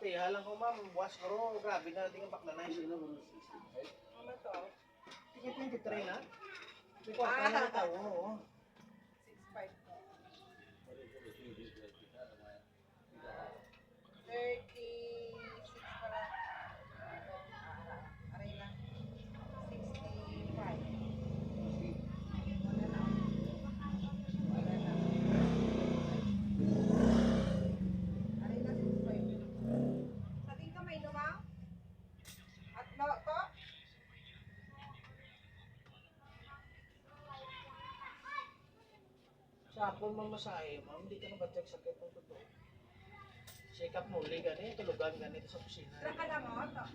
Tiha lang ko ma'am, buwas ko ro, grabe na din ang bakla na yun. Ano to? Sige, 23 na. Hindi ko ako na ito, oo. 6.5 to. 36 pala. Aray na. 65. Wala na. Wala na. Aray na, 65. Sa tingin ka may lumang? At no, to? Sa hapon mamasahe, ma'am, hindi ka nabatag sakit ng totoo. Check up mo, uli gani, tulugan ganito sa kusina. Dra ka na mo, to?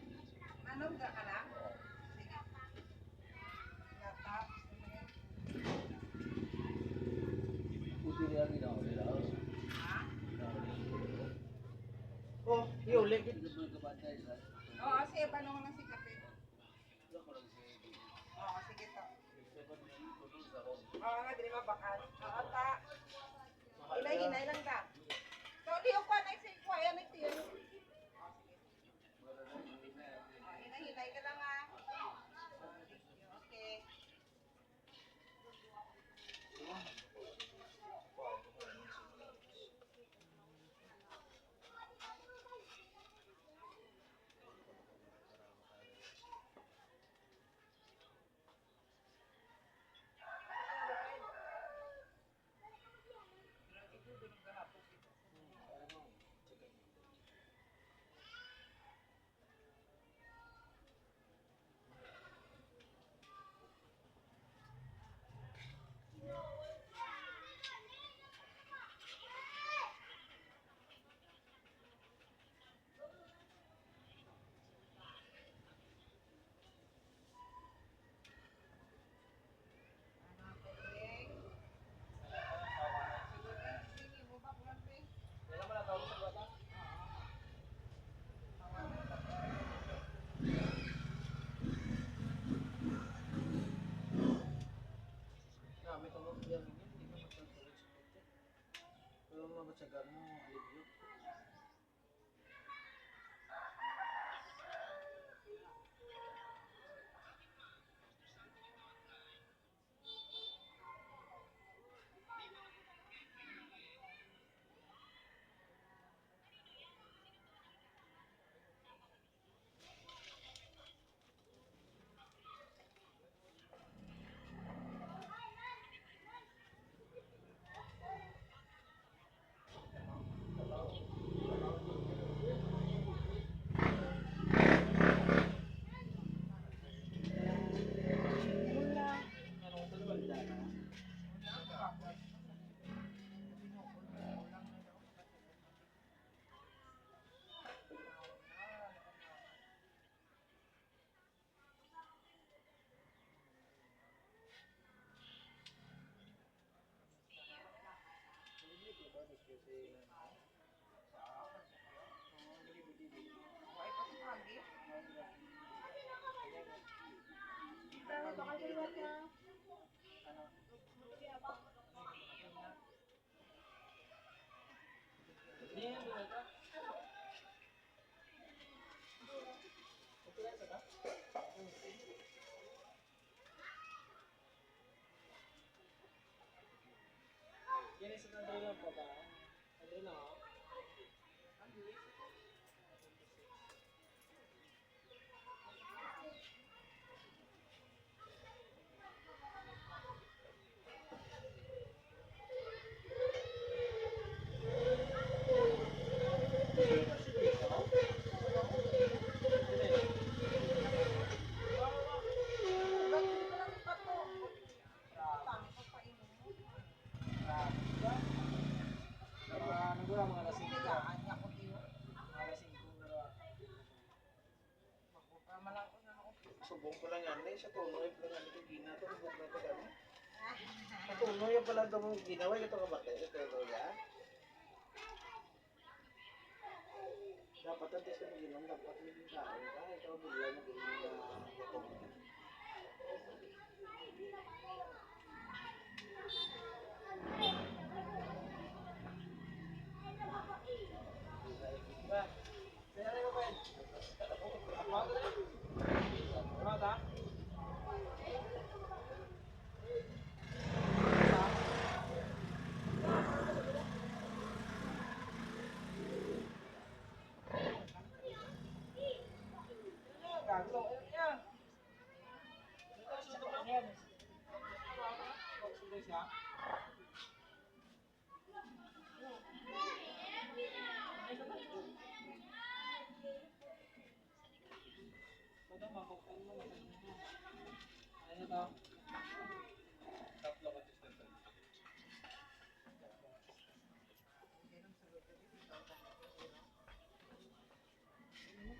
Anong dra ka na? Sige. Yata. Ha? Oh, iuli. Oo, sige, paano ko lang si Kape? Oo, sige to. Oo, nga, di mabakal. Oo, ta. Hinay-hinay lang ta. So, di ko pa na isip ko, ayan, ito yun. Oo, sige. Oo, hinay-hinay ka lang, ha. Okay. Dami ko mo yan, hindi ka magtatuloy sa kete. Pero mabatsagan mo, alibyo. Anong tulwalda na? Ay, pasipagi. Yan, di ba ka? Okay lang sa ka? Yan isa ng dalawa pa ba? Ano na ako? Ba't hindi ko lang ipato? Tami ko pa inom mo. Nagura mga lasing ko. Hinayaan niya ko diyo. Mga lasing ko na Malang ko na ako. subong ko lang yan. Sa tuloy ko lang ito gina. Ito subong na ito gani. Sa tuloy yung pala ito mong ginawa. Ito ka ba? Ito ya. Dapat ang test ng ginom. Dapat may kain ka. Ito bila na ginom na ito. Ba? Kaya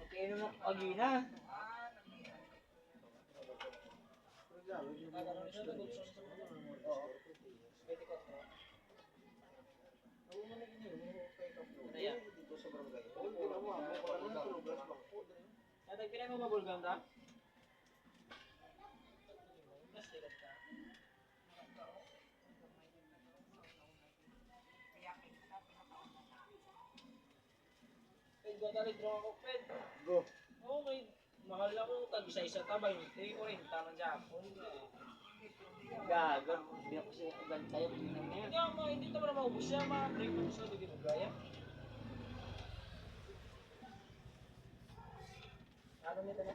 Magkainom ng agina. Dito sa barangay. Ginawa mo, wala nang tulugan sa bangko. Natagpinay mo mabulgam ta? Ped, gatalit rin ako, Ped. Go. Oo, may mahal ako tag-isa-isa ta, 20 o rin, tama dyan. Gagal, hindi ako siya kabantay ang ginang na yan. Hindi naman na maubos siya, ma-break mo siya, hindi mo gaya. Ano nito na?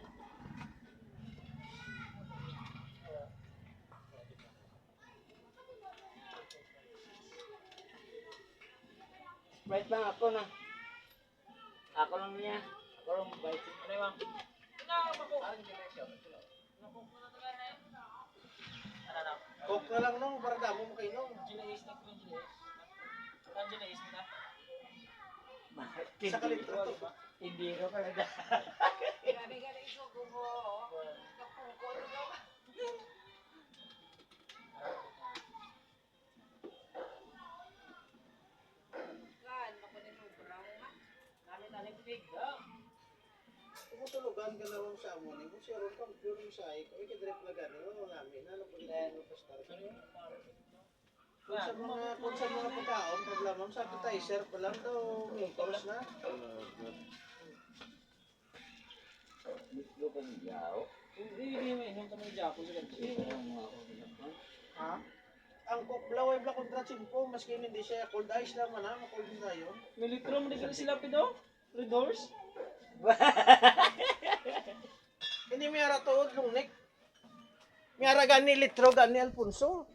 Sprite lang ako na. Ako lang niya. Ako lang mabait. Ano yung mga? Mako. Mako ko na taga na yun. Ano na? Coke na lang nung para damo mo kayo nung. Ginaise na ko yung ginaise. Ang ginaise mo na? Sa kalitro to. Hindi ko ka na. Gani-gani isugo mo. Kapuko na daw. Kan, makunin mo brown ha. Namin big daw. Tumutulugan ka na rin sa amon. Kung siya rin kang pure mo siya, ikaw ikidrip na gano'n. Ano namin, ano po dito mo pastar ka. Kung sa mga pagkaon, problema sa appetizer pa lang daw, tapos na. Mislo ko ng yaw. Hindi mo inom kami ng Japo sa ganito. Ito lang mga ako ginagawa. Ha? Ang Coke Blaw ay black kontra chimpo, maski hindi siya cold ice lang man ha, makold na yun. May litro mo din sila pido? Red doors? Hindi may ara tuod, lungnik. May ara gani litro gani Alfonso.